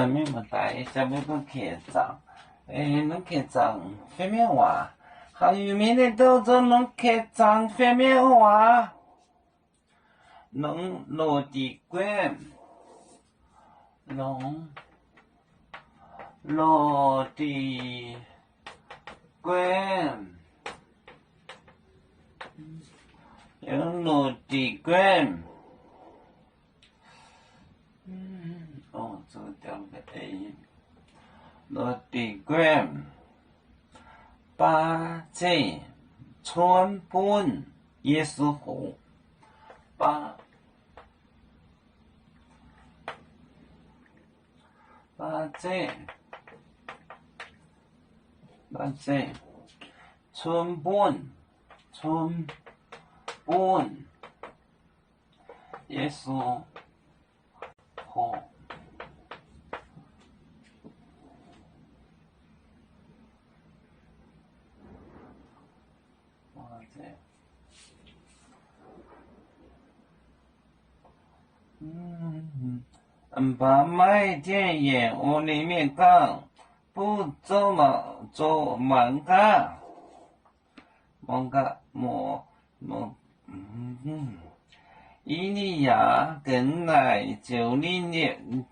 明白，下面不开张，能开张方面话，还有明天到这能开张方面话，能落地关，能落地关，有落地关。这个掉了个 A， 落地关，把这川本也是好，把这川本也是好。把麦电影屋里面讲不做漫画，伊利亚跟来90年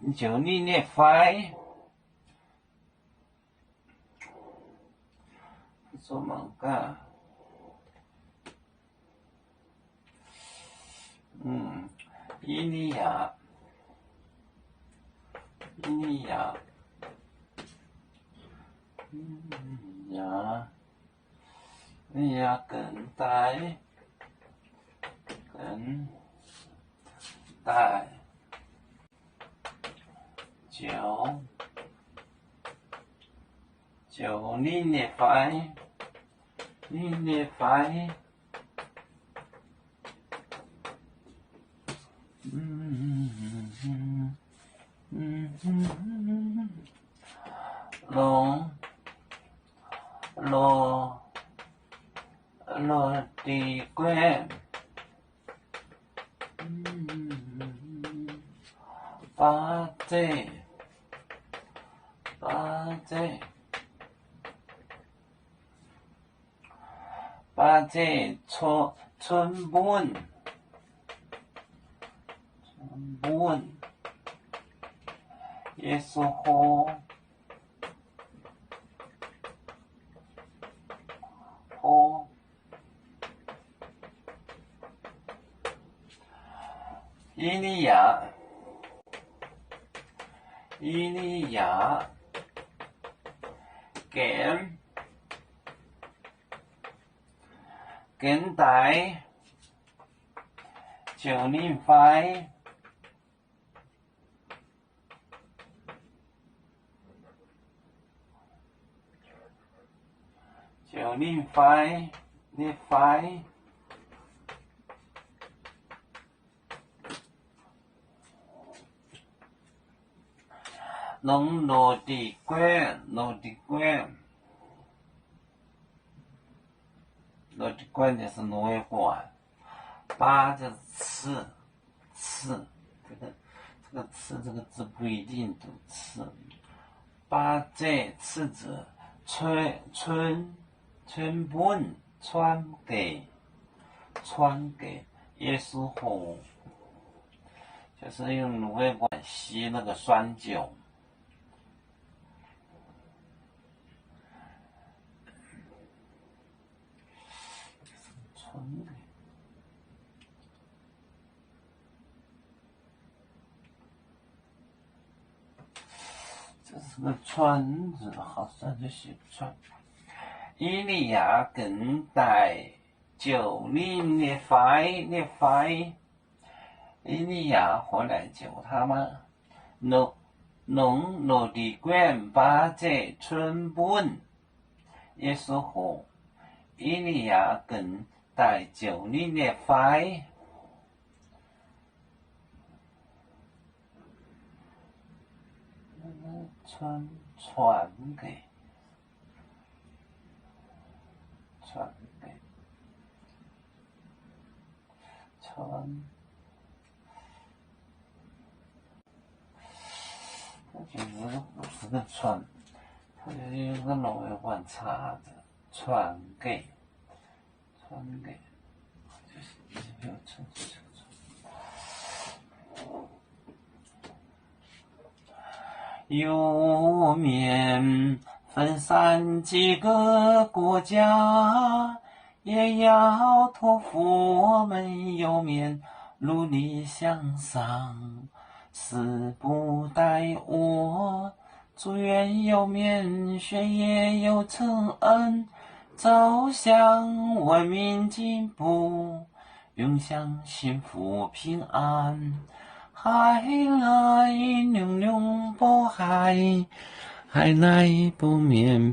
快做漫画，伊利亚跟带90年快落地关，把这村本也是好。伊利亚跟带90快能落地关就是挪威关，把这刺，这个刺这个字不一定读刺，把这刺字村本传给耶稣后，就是用芦苇管吸那个酸酒。这是个川字，好像就写川。伊利亚跟带90年快，伊利亚回来救他吗？农落地关把这村本也是好。伊利亚跟带90年快。传给是个传，它就是有个挪威话插着传给，就是有传。有面分散几个国家，也要托付我们有面努力向上。死不待我，祝愿有面学业有成恩，走向文明进步，永享幸福平安。海来娘娘不海，海来不面